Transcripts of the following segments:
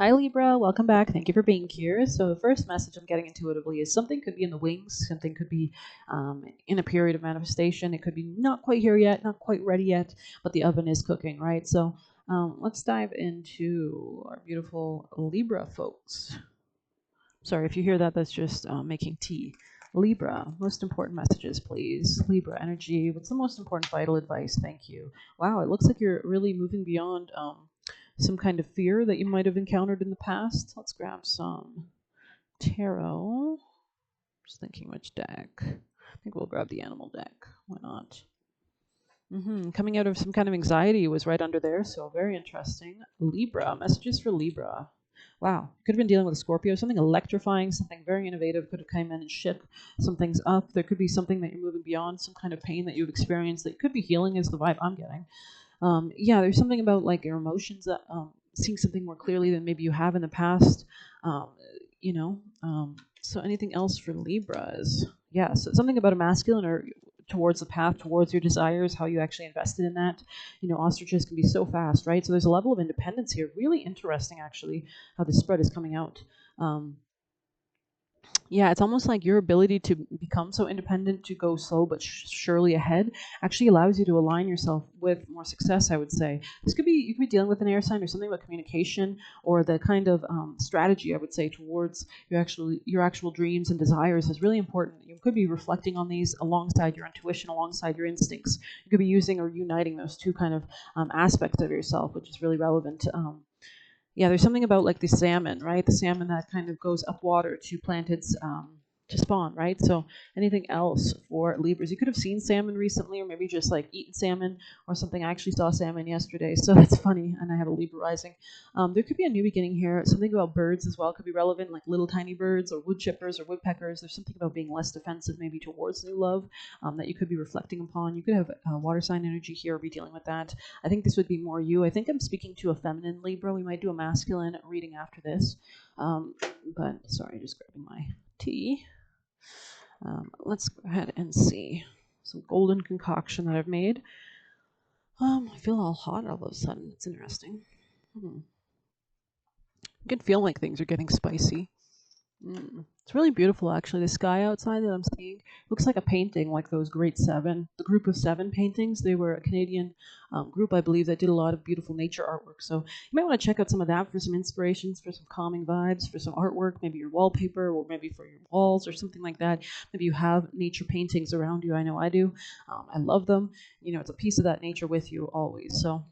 Hi Libra, welcome back. Thank you for being here. So the first message I'm getting intuitively is something could be in the wings, something could be in a period of manifestation. It could be not quite here yet, not quite ready yet, but the oven is cooking, right? So let's dive into our beautiful Libra folks. Sorry if you hear that, that's just making tea. Libra, most important messages, please. Libra energy, what's the most important vital advice? Thank you. Wow, it looks like you're really moving beyond some kind of fear that you might have encountered in the past. Let's grab some tarot. Just thinking which deck. I think we'll grab the animal deck. Why not? Coming out of some kind of anxiety was right under there, so very interesting. Libra, messages for Libra. Wow, could have been dealing with a Scorpio, something electrifying, something very innovative could have come in and shook some things up. There could be something that you're moving beyond, some kind of pain that you've experienced that could be healing is the vibe I'm getting. Yeah, there's something about like your emotions that seeing something more clearly than maybe you have in the past. Um, you know, so anything else for Libras? Yeah, so something about a masculine or towards the path, towards your desires, how you actually invested in that. You know, ostriches can be so fast, right? So there's a level of independence here. Really interesting, actually, how the spread is coming out. Yeah, it's almost like your ability to become so independent, to go slow but surely ahead, actually allows you to align yourself with more success, I would say. This could be, you could be dealing with an air sign or something about communication or the kind of strategy, I would say, towards your actual dreams and desires is really important. You could be reflecting on these alongside your intuition, alongside your instincts. You could be using or uniting those two kind of aspects of yourself, which is really relevant. Yeah, there's something about like the salmon, right? The salmon that kind of goes up water to plant its to spawn, right? So anything else for Libras? You could have seen salmon recently, or maybe just like eaten salmon or something. I actually saw salmon yesterday, so that's funny. And I have a Libra rising. There could be a new beginning here. Something about birds as well could be relevant, like little tiny birds or wood chippers or woodpeckers. There's something about being less defensive, maybe towards new love, that you could be reflecting upon. You could have water sign energy here, or be dealing with that. I think this would be more you. I think I'm speaking to a feminine Libra. We might do a masculine reading after this. But sorry, just grabbing my tea. Let's go ahead and see some golden concoction that I've made. I feel all hot all of a sudden. It's interesting. I can feel like things are getting spicy. It's really beautiful, actually. The sky outside that I'm seeing looks like a painting, like those Great Seven, the Group of Seven paintings. They were a Canadian group, I believe, that did a lot of beautiful nature artwork. So you might want to check out some of that for some inspirations, for some calming vibes, for some artwork, maybe your wallpaper, or maybe for your walls or something like that. Maybe you have nature paintings around you. I know I do. I love them. You know, it's a piece of that nature with you always. So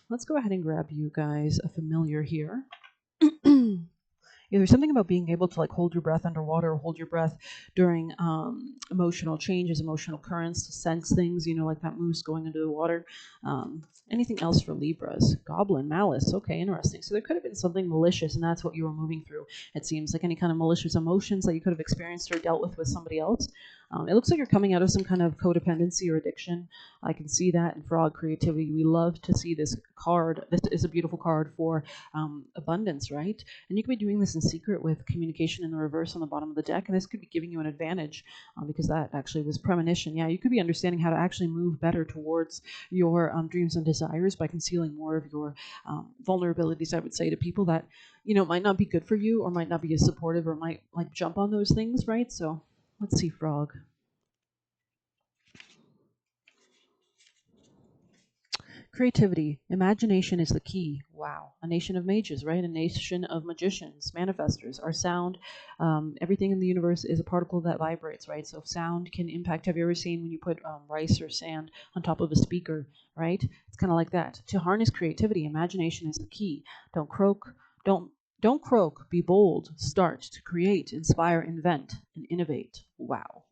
let's go ahead and grab you guys a familiar here. Yeah, there's something about being able to like hold your breath underwater, or hold your breath during emotional changes, emotional currents, to sense things, you know, like that moose going into the water. Anything else for Libras? Goblin, malice. Okay, interesting. So there could have been something malicious, and that's what you were moving through. It seems like any kind of malicious emotions that you could have experienced or dealt with somebody else. It looks like you're coming out of some kind of codependency or addiction. I can see that in Frog Creativity. We love to see this card. This is a beautiful card for abundance, right? And you could be doing this in secret with communication in the reverse on the bottom of the deck, and this could be giving you an advantage because that actually was premonition. Yeah, you could be understanding how to actually move better towards your dreams and desires by concealing more of your vulnerabilities, I would say, to people that, you know, might not be good for you or might not be as supportive or might like jump on those things, right? So let's see, Frog. Creativity, imagination is the key. Wow. A nation of mages, right? A nation of magicians, manifestors. Our sound, everything in the universe is a particle that vibrates, right? So sound can impact. Have you ever seen when you put rice or sand on top of a speaker, right? It's kind of like that. To harness creativity, imagination is the key. Don't croak. Don't croak. Be bold. Start to create, inspire, invent, and innovate. Wow.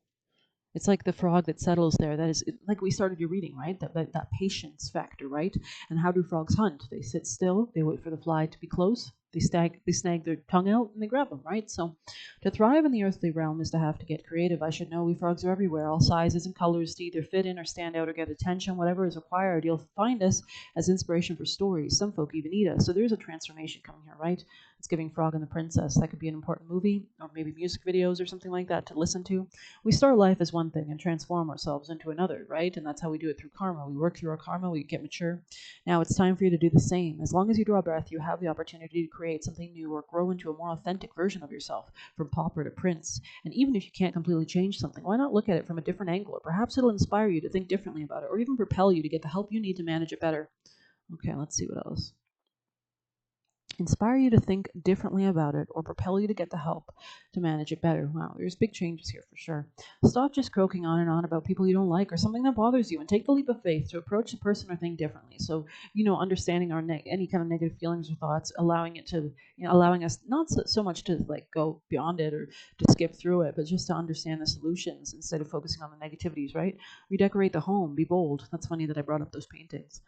It's like the frog that settles there. That is like we started your reading, right? That patience factor, right? And how do frogs hunt? They sit still. They wait for the fly to be close. They snag their tongue out and they grab them, right? So to thrive in the earthly realm is to have to get creative. I should know we frogs are everywhere, all sizes and colors, to either fit in or stand out or get attention, whatever is required. You'll find us as inspiration for stories. Some folk even eat us. So there's a transformation coming here, right? It's giving Frog and the Princess. That could be an important movie or maybe music videos or something like that to listen to. We start life as one thing and transform ourselves into another, right? And that's how we do it through karma. We work through our karma, we get mature. Now it's time for you to do the same. As long as you draw breath, you have the opportunity to create something new or grow into a more authentic version of yourself, from pauper to prince. And even if you can't completely change something, why not look at it from a different angle? Or perhaps it'll inspire you to think differently about it, or even propel you to get the help you need to manage it better. Okay, let's see what else. Inspire you to think differently about it, or propel you to get the help to manage it better. Wow, there's big changes here for sure. Stop just croaking on and on about people you don't like or something that bothers you, and take the leap of faith to approach the person or thing differently. So, understanding our any kind of negative feelings or thoughts, allowing it to, allowing us not so much to like go beyond it or to skip through it, but just to understand the solutions instead of focusing on the negativities. Right? Redecorate the home. Be bold. That's funny that I brought up those paintings.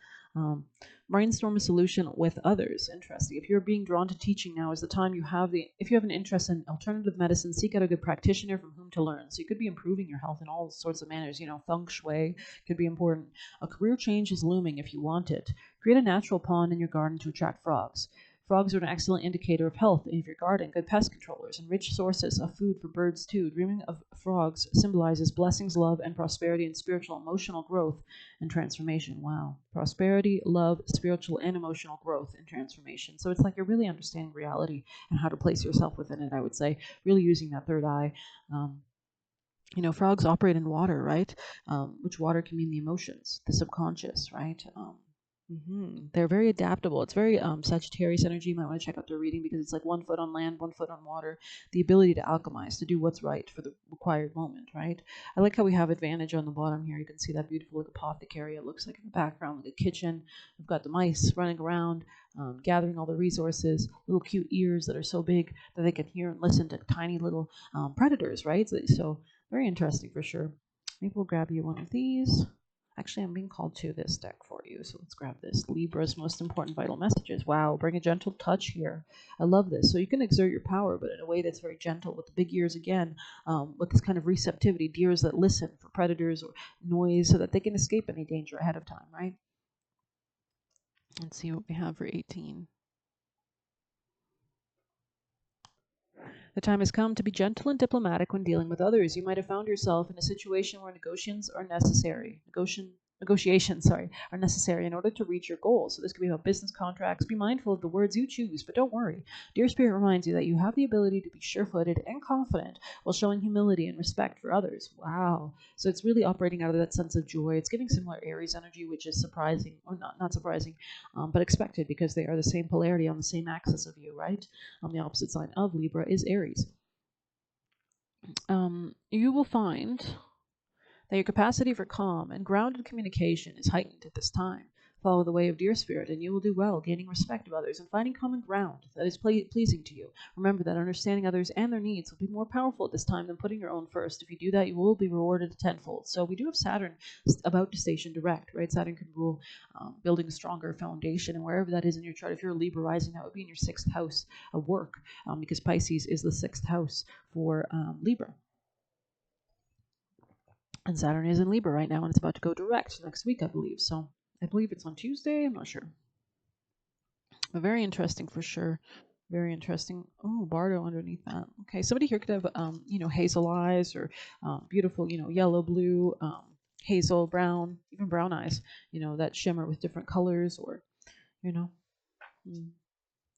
Brainstorm a solution with others. Interesting. If you're being drawn to teaching, now is the time. If you have an interest in alternative medicine, seek out a good practitioner from whom to learn. So you could be improving your health in all sorts of manners. Feng shui could be important. A career change is looming if you want it. Create a natural pond in your garden to attract frogs. Frogs are an excellent indicator of health in your garden, good pest controllers, and rich sources of food for birds too. Dreaming of frogs symbolizes blessings, love, and prosperity, and spiritual emotional growth and transformation. Wow. Prosperity, love, spiritual and emotional growth and transformation. So it's like you're really understanding reality and how to place yourself within it, I would say. Really using that third eye. Frogs operate in water, right? Which water can mean the emotions, the subconscious, right? They're very adaptable. It's very Sagittarius energy. You might want to check out their reading because it's like 1 foot on land, 1 foot on water. The ability to alchemize, to do what's right for the required moment, right? I like how we have advantage on the bottom here. You can see that beautiful like apothecary. It looks like in the background, like a kitchen. We've got the mice running around, gathering all the resources, little cute ears that are so big that they can hear and listen to tiny little predators, right? So very interesting for sure. Maybe we'll grab you one of these. Actually, I'm being called to this deck for you, so let's grab this. Libra's most important vital messages. Wow, bring a gentle touch here. I love this. So you can exert your power, but in a way that's very gentle with the big ears again, with this kind of receptivity, deers that listen for predators or noise so that they can escape any danger ahead of time, right? Let's see what we have for 18. The time has come to be gentle and diplomatic when dealing with others. You might have found yourself in a situation where negotiations are necessary are necessary in order to reach your goals. So this could be about business contracts. Be mindful of the words you choose, but don't worry. Dear Spirit reminds you that you have the ability to be sure-footed and confident while showing humility and respect for others. Wow. So it's really operating out of that sense of joy. It's giving similar Aries energy, which is surprising, or not surprising, but expected because they are the same polarity on the same axis of you, right? On the opposite sign of Libra is Aries. You will find that your capacity for calm and grounded communication is heightened at this time. Follow the way of dear spirit, and you will do well, gaining respect of others and finding common ground that is pleasing to you. Remember that understanding others and their needs will be more powerful at this time than putting your own first. If you do that, you will be rewarded tenfold. So we do have Saturn about to station direct, right? Saturn can rule building a stronger foundation, and wherever that is in your chart, if you're a Libra rising, that would be in your 6th house of work, because Pisces is the 6th house for Libra. And Saturn is in Libra right now, and it's about to go direct next week, I believe. So I believe it's on Tuesday. I'm not sure. But very interesting for sure. Very interesting. Oh, Bardo underneath that. Okay, somebody here could have, hazel eyes or beautiful, yellow, blue, hazel, brown, even brown eyes. That shimmer with different colors, or,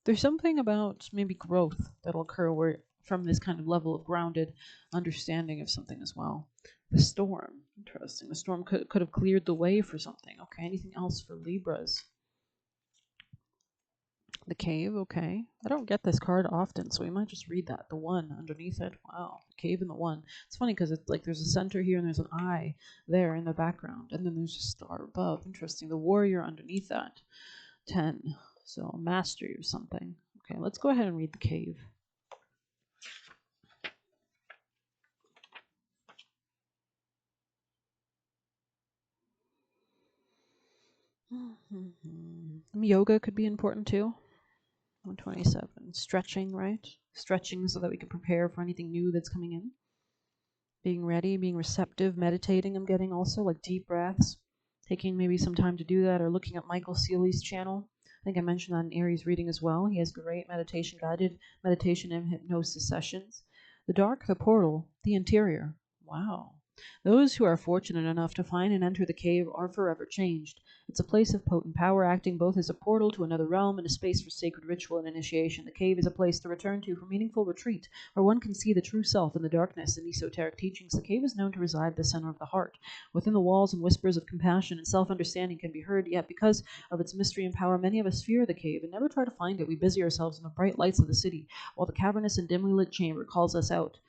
There's something about maybe growth that'll occur where from this kind of level of grounded understanding of something as well. The storm, interesting. The storm could have cleared the way for something. Okay, anything else for Libras? The cave, okay. I don't get this card often, so we might just read that. The one underneath it. Wow, the cave and the one. It's funny because it's like there's a center here and there's an eye there in the background, and then there's a star above. Interesting. The warrior underneath that. 10. So mastery or something. Okay, let's go ahead and read the cave. Yoga could be important too. 127. Stretching, right? Stretching so that we can prepare for anything new that's coming in. Being ready, being receptive, meditating, I'm getting also, like deep breaths. Taking maybe some time to do that, or looking at Michael Seeley's channel. I think I mentioned that in Aries reading as well. He has great meditation, guided meditation and hypnosis sessions. The dark, the portal, the interior. Wow. Those who are fortunate enough to find and enter the cave are forever changed. It's a place of potent power, acting both as a portal to another realm and a space for sacred ritual and initiation. The cave is a place to return to for meaningful retreat, where one can see the true self in the darkness. In esoteric teachings, the cave is known to reside at the center of the heart. Within the walls, and whispers of compassion and self-understanding can be heard, yet because of its mystery and power, many of us fear the cave and never try to find it. We busy ourselves in the bright lights of the city, while the cavernous and dimly lit chamber calls out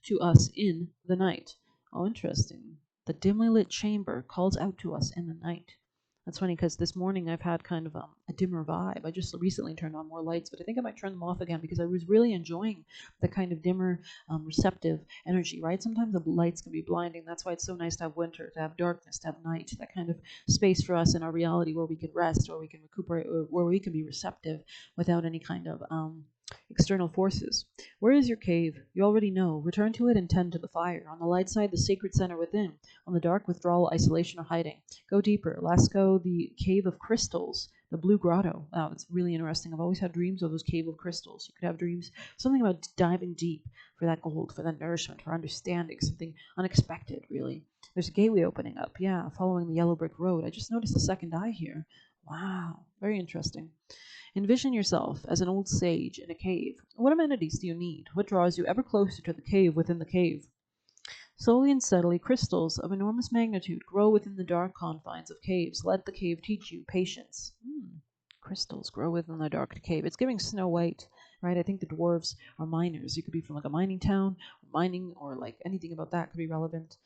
to us in the night. Oh, interesting. The dimly lit chamber calls out to us in the night. That's funny because this morning I've had kind of a dimmer vibe. I just recently turned on more lights, but I think I might turn them off again because I was really enjoying the kind of dimmer, receptive energy, right? Sometimes the lights can be blinding. That's why it's so nice to have winter, to have darkness, to have night, that kind of space for us in our reality where we can rest, or we can recuperate, or where we can be receptive without any kind of external forces. Where is your cave? You already know. Return to it and tend to the fire. On the light side, the sacred center within. On the dark, withdrawal, isolation, or hiding. Go deeper. Lascaux, the cave of crystals. The blue grotto. Wow, it's really interesting. I've always had dreams of those cave of crystals. You could have dreams, something about diving deep for that gold, for that nourishment, for understanding, something unexpected, really. There's a gateway opening up. Yeah, following the yellow brick road. I just noticed the second eye here. Wow, very interesting. Envision yourself as an old sage in a cave. What amenities do you need? What draws you ever closer to the cave within the cave? Slowly and steadily, crystals of enormous magnitude grow within the dark confines of caves. Let the cave teach you patience. Crystals grow within the dark cave. It's giving Snow White, right? I think the dwarves are miners. You could be from like a mining town, or mining, or like anything about that could be relevant.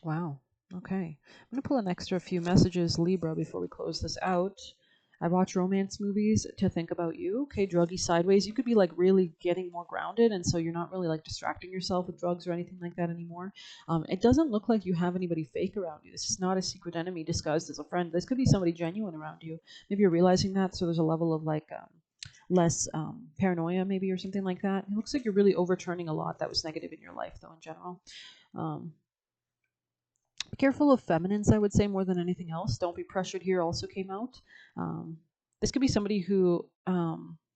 Wow. Okay. I'm going to pull an extra few messages, Libra, before we close this out. I watch romance movies to think about you. Okay, druggy sideways. You could be like really getting more grounded, and so you're not really like distracting yourself with drugs or anything like that anymore. It doesn't look like you have anybody fake around you. This is not a secret enemy disguised as a friend. This could be somebody genuine around you. Maybe you're realizing that, so there's a level of like less paranoia, maybe, or something like that. It looks like you're really overturning a lot that was negative in your life, though, in general. Be careful of feminines, I would say, more than anything else. Don't be pressured here also came out. This could be somebody who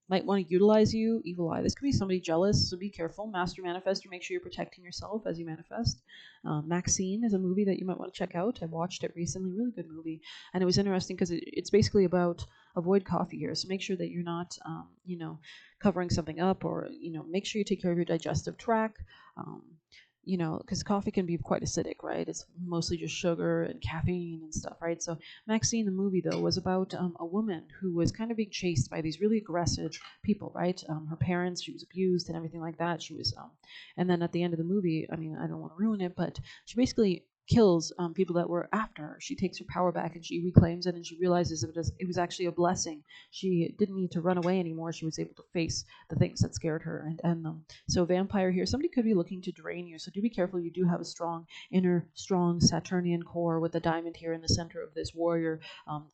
might want to utilize you, evil eye. This could be somebody jealous, so be careful. Master Manifestor, make sure you're protecting yourself as you manifest. Maxine is a movie that you might want to check out. I watched it recently, really good movie. And it was interesting because it's basically about avoid coffee here. So make sure that you're not, covering something up, or, make sure you take care of your digestive tract. Because coffee can be quite acidic, right? It's mostly just sugar and caffeine and stuff, right? So Maxine, the movie, though, was about a woman who was kind of being chased by these really aggressive people, right? Her parents, she was abused and everything like that. She was, and then at the end of the movie, I mean, I don't want to ruin it, but she basically kills people that were after her. She takes her power back and she reclaims it, and she realizes it was actually a blessing. She didn't need to run away anymore. She was able to face the things that scared her and end them. So vampire here, somebody could be looking to drain you. So do be careful. You do have a strong Saturnian core with a diamond here in the center of this warrior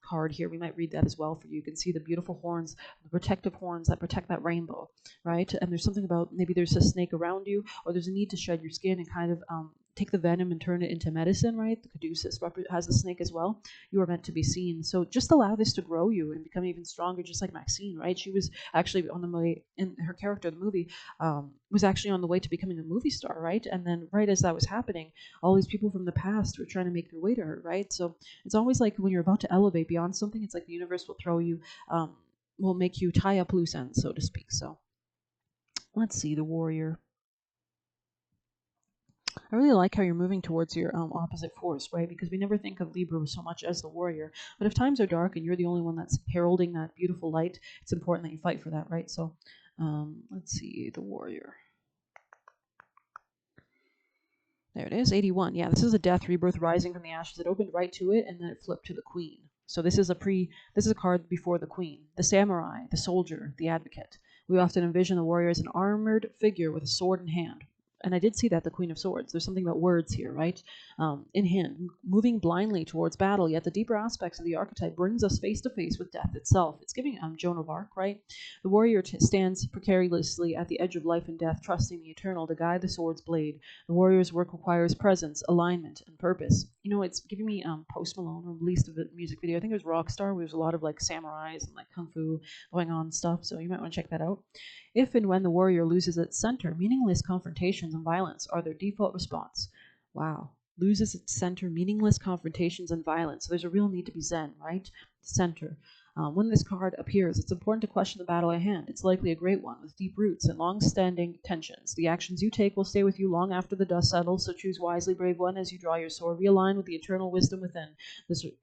card here. We might read that as well for you. You can see the beautiful horns, the protective horns that protect that rainbow, right? And there's something about maybe there's a snake around you, or there's a need to shed your skin and kind of take the venom and turn it into medicine, right? The caduceus has a snake as well. You are meant to be seen. So just allow this to grow you and become even stronger, just like Maxine, right? She was actually on the way, in her character in the movie, was actually on the way to becoming a movie star, right? And then right as that was happening, all these people from the past were trying to make their way to her, right? So it's always like when you're about to elevate beyond something, it's like the universe will throw you, will make you tie up loose ends, so to speak. So let's see, the warrior. I really like how you're moving towards your opposite force, right? Because we never think of Libra so much as the warrior. But if times are dark and you're the only one that's heralding that beautiful light, it's important that you fight for that, right? So let's see, the warrior. There it is, 81. Yeah, this is a death, rebirth, rising from the ashes. It opened right to it, and then it flipped to the queen. So this is a card before the queen. The samurai, the soldier, the advocate. We often envision the warrior as an armored figure with a sword in hand. And I did see that, the Queen of Swords. There's something about words here, right? In hand, moving blindly towards battle, yet the deeper aspects of the archetype brings us face to face with death itself. It's giving Joan of Arc, right? The warrior stands precariously at the edge of life and death, trusting the eternal to guide the sword's blade. The warrior's work requires presence, alignment, and purpose. It's giving me Post Malone, released a music video. I think it was Rockstar, where there's a lot of like samurais and like kung fu going on and stuff, so you might want to check that out. If and when the warrior loses its center, meaningless confrontation confrontations and violence are their default response. Wow. Loses its center, meaningless confrontations and violence. So there's a real need to be zen, right? Center. When this card appears, it's important to question the battle at hand. It's likely a great one with deep roots and long-standing tensions. The actions you take will stay with you long after the dust settles, so choose wisely, brave one, as you draw your sword. Realign with the eternal wisdom within,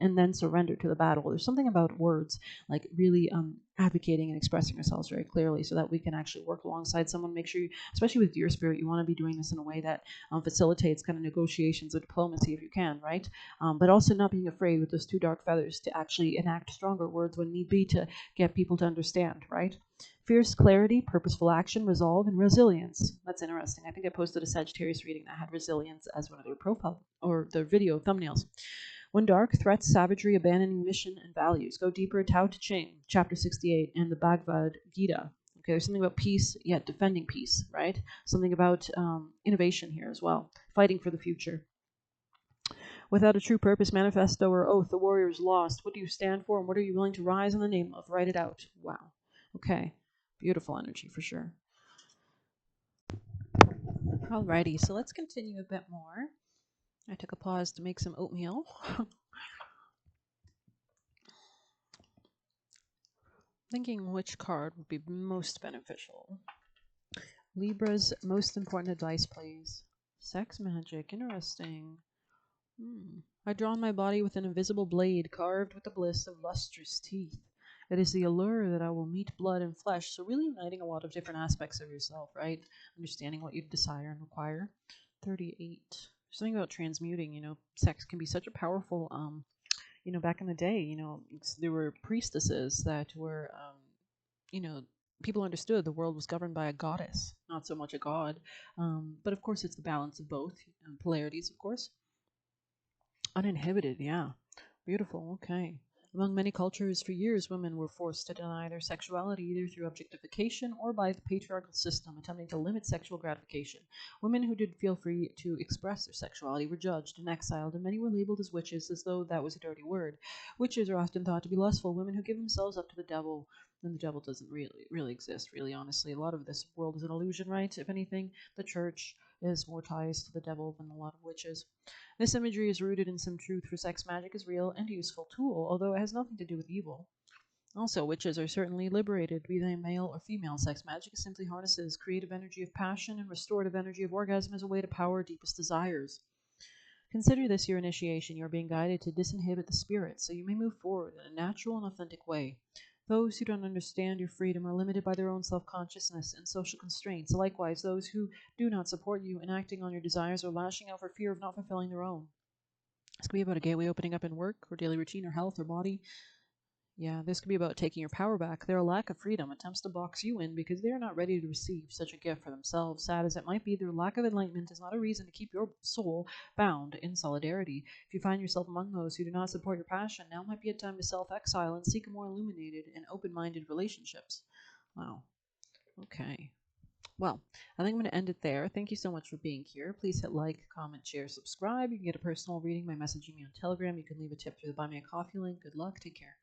and then surrender to the battle. There's something about words, like really advocating and expressing ourselves very clearly so that we can actually work alongside someone. Make sure, especially with your spirit, you want to be doing this in a way that facilitates kind of negotiations or diplomacy if you can, right? But also not being afraid with those two dark feathers to actually enact stronger words when need be to get people to understand, right? Fierce clarity, purposeful action, resolve, and resilience. That's interesting. I think I posted a Sagittarius reading that had resilience as one of their profile or their video thumbnails. When dark, threats, savagery, abandoning mission and values. Go deeper, Tao Te Ching, chapter 68, and the Bhagavad Gita. Okay, there's something about peace, yet defending peace, right? Something about innovation here as well, fighting for the future. Without a true purpose, manifesto, or oath, the warrior is lost. What do you stand for, and what are you willing to rise in the name of? Write it out. Wow. Okay. Beautiful energy for sure. Alrighty, so let's continue a bit more. I took a pause to make some oatmeal. Thinking which card would be most beneficial. Libra's most important advice, please. Sex magic. Interesting. I draw on my body with an invisible blade carved with the bliss of lustrous teeth. It is the allure that I will meet blood and flesh. So really uniting a lot of different aspects of yourself, right? Understanding what you desire and require. 38. Something about transmuting, sex can be such a powerful, back in the day, there were priestesses that were, people understood the world was governed by a goddess, not so much a god. But of course, it's the balance of both, polarities, of course. Uninhibited, yeah. Beautiful, okay. Among many cultures, for years, women were forced to deny their sexuality either through objectification or by the patriarchal system attempting to limit sexual gratification. Women who did feel free to express their sexuality were judged and exiled, and many were labeled as witches as though that was a dirty word. Witches are often thought to be lustful women who give themselves up to the devil, and the devil doesn't really exist, really, honestly. A lot of this world is an illusion, right? If anything, the church is more ties to the devil than a lot of witches. This imagery is rooted in some truth, for sex magic is real and a useful tool, although it has nothing to do with evil. Also, witches are certainly liberated, be they male or female. Sex magic simply harnesses creative energy of passion and restorative energy of orgasm as a way to power deepest desires. Consider this your initiation. You are being guided to disinhibit the spirit, so you may move forward in a natural and authentic way. Those who don't understand your freedom are limited by their own self-consciousness and social constraints. Likewise, those who do not support you in acting on your desires are lashing out for fear of not fulfilling their own. This could be about a gateway opening up in work or daily routine or health or body. Yeah, this could be about taking your power back. Their lack of freedom attempts to box you in because they are not ready to receive such a gift for themselves. Sad as it might be, their lack of enlightenment is not a reason to keep your soul bound in solidarity. If you find yourself among those who do not support your passion, now might be a time to self-exile and seek more illuminated and open-minded relationships. Wow. Okay. Well, I think I'm going to end it there. Thank you so much for being here. Please hit like, comment, share, subscribe. You can get a personal reading by messaging me on Telegram. You can leave a tip through the Buy Me a Coffee link. Good luck. Take care.